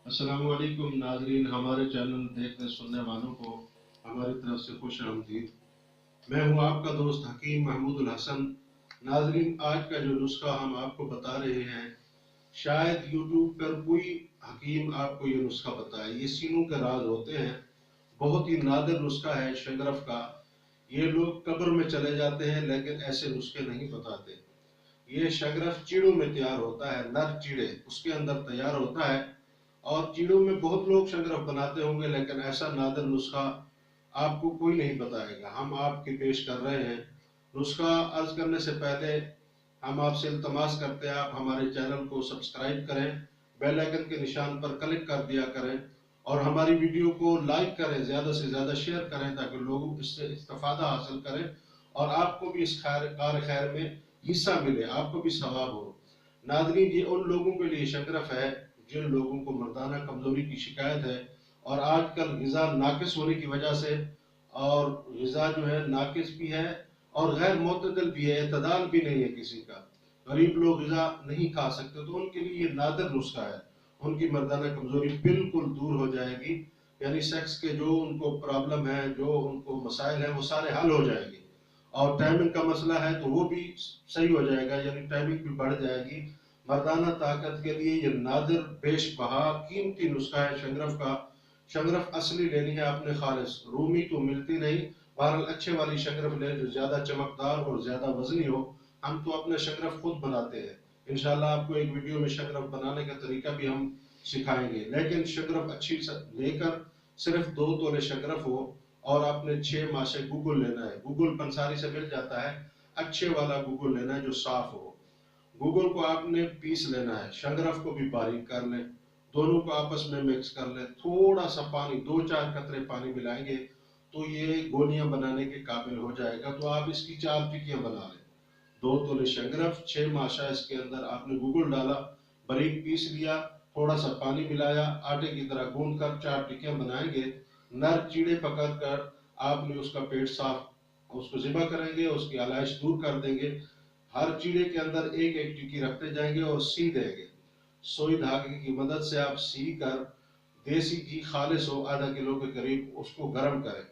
अस्सलामु अलैकुम नाजरीन, हमारे चैनल देखने सुनने वालों को हमारी तरफ से खुश आमदीद। मैं हूं आपका दोस्त हकीम महमूदुल हसन। नाजरीन, आज का जो नुस्खा हम आपको बता रहे हैं, शायद यूट्यूब पर कोई हकीम आपको ये नुस्खा बताए। ये सीनों के राज होते हैं, बहुत ही नादिर नुस्खा है शगरफ का। ये लोग कब्र में चले जाते हैं लेकिन ऐसे नुस्खे नहीं बताते। ये शगरफ चीड़ों में तैयार होता है, नर चीड़े उसके अंदर तैयार होता है। और चीड़ों में बहुत लोग शगरफ बनाते होंगे लेकिन ऐसा नादिर नुस्खा आपको कोई नहीं बताएगा। हम आपके पेश कर रहे हैं। नुस्खा अर्ज करने से पहले हम आपसे इल्तमास करते हैं, आप हमारे चैनल को सब्सक्राइब करें, बेल आइकन के निशान पर क्लिक कर दिया करें और हमारी वीडियो को लाइक करें, ज़्यादा से ज़्यादा शेयर करें ताकि लोग इससे इस्तिफादा हासिल करें और आपको भी इस कार खैर में हिस्सा मिले, आपको भी सवाब हो। नाज़रीन, ये उन लोगों के लिए शगरफ है जिन लोगों को मर्दाना कमजोरी की शिकायत है और आजकल ग़िज़ा नाकिस होने की वजह से, और ग़िज़ा जो है नाकिस भी है और गैर मुतदल भी है, इतदाल भी नहीं है किसी का। गरीब लोग ग़िज़ा नहीं खा सकते, तो उनके लिए ये नादिर नुस्खा है। उनकी मर्दाना कमजोरी बिल्कुल दूर हो जाएगी, यानी सेक्स के जो उनको प्रॉब्लम है, जो उनको मसाइल हैं, वो सारे हल हो जाएंगे। और टाइमिंग का मसला है तो वो भी सही हो जाएगा, यानी टाइमिंग भी बढ़ जाएगी। मर्दाना ताकत के लिए ये नादिर बेश बहा कीमती नुस्खा है शगरफ का। शगरफ असली लेनी है आपने, खालिस रूमी तो मिलती नहीं। बहरहाल अच्छे वाली शगरफ लें जो ज्यादा चमकदार और ज्यादा वजनी हो। हम तो अपने शगरफ खुद बनाते हैं। इंशाल्लाह आपको एक वीडियो में शगरफ बनाने का तरीका भी हम सिखाएंगे। लेकिन शगरफ अच्छी लेकर सिर्फ 2 तोले शगरफ हो और आपने 6 माशे गूगल लेना है। गूगल पंसारी से मिल जाता है, अच्छे वाला गूगल लेना है जो साफ हो। गूगल को आपने पीस लेना है, शगरफ को भी बारीक कर लें, दोनों को आपस में मिक्स कर लें। थोड़ा सा पानी, 2-4 कतरे पानी मिलाएंगे तो ये गोलियां बनाने के काबिल हो जाएगा। तो आप इसकी 4 टिक्कियां बना लें। 2 तोले शगरफ, 6 माशा इसके अंदर आपने गूगल डाला, बारीक पीस लिया, थोड़ा सा पानी मिलाया, आटे की तरह गूंद कर 4 टिक्कियां बनाएंगे। नर चीड़े पकड़ कर आपने उसका पेट साफ, उसको ज़िबा करेंगे, उसकी आलाइश दूर कर देंगे। हर चीड़े के अंदर एक एक टिक्की रखते जाएंगे और सी देंगे। सुई धागे की मदद से आप सी कर, देसी घी खालिस हो आधा किलो के करीब, उसको गर्म करें।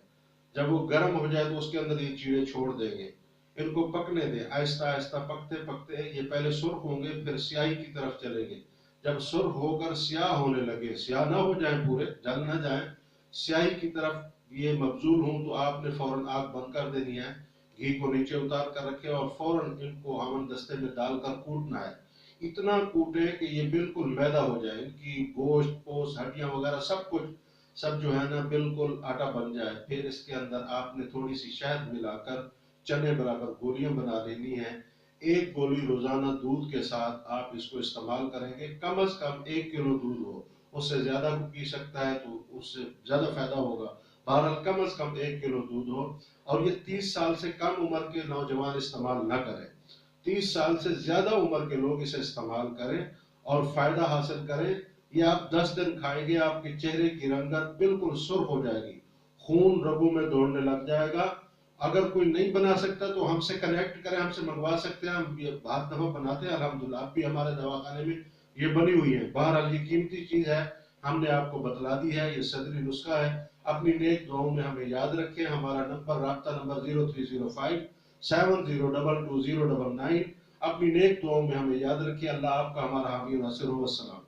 जब वो गर्म हो जाए तो उसके अंदर ये चीड़े छोड़ देंगे, इनको पकने दें। आहिस्ता आहिस्ता पकते पकते ये पहले सुर्ख होंगे, फिर स्याही की तरफ चलेंगे। जब सुर्ख होकर स्याह होने लगे, स्याह ना हो जाए, पूरे जल ना जाए, स्याही की तरफ ये मबजूल हों, तो आपने फौरन आग बंद कर देनी है। घी को नीचे उतार कर रखे और फौरन इनको हमन दस्ते में डालकर कूटना है। इतना कूटे कि ये बिल्कुल मैदा हो जाए, इनकी गोश्त पोस्ट हड्डियां वगैरह सब कुछ, सब जो है ना बिल्कुल आटा बन जाए। फिर इसके अंदर आपने थोड़ी सी शहद मिलाकर चने बराबर गोलियां बना लेनी है। एक गोली रोजाना दूध के साथ आप इसको इस्तेमाल करेंगे। कम से कम 1 किलो दूध हो, उससे ज्यादा को पी सकता है तो उससे ज्यादा फायदा होगा। बहरहाल कम से कम 1 किलो दूध हो। और ये 30 साल से कम उम्र के नौजवान इस्तेमाल न करें, 30 साल से ज्यादा उम्र के लोग इसे इस्तेमाल करें और फायदा हासिल करें। ये आप 10 दिन खाएंगे, आपके चेहरे की रंगत बिल्कुल सुर्ख हो जाएगी, खून रगों में दौड़ने लग जाएगा। अगर कोई नहीं बना सकता तो हमसे कनेक्ट करें, हमसे मंगवा सकते हैं। हम ये बात दफा बनाते हैं अल्हम्दुलिल्लाह, आप भी हमारे दवाखाने में ये बनी हुई है। बहरहाल ये कीमती चीज है, हमने आपको बतला दी है। ये सदरी नुस्खा है। अपनी नेक दुआओं में हमें याद रखें। हमारा नंबर, राब्ता नंबर 0305 7022 099। अपनी नेक दुआओं में हमें याद रखें। अल्लाह आपका हमारा हामी नासिर हो। अस्सलाम।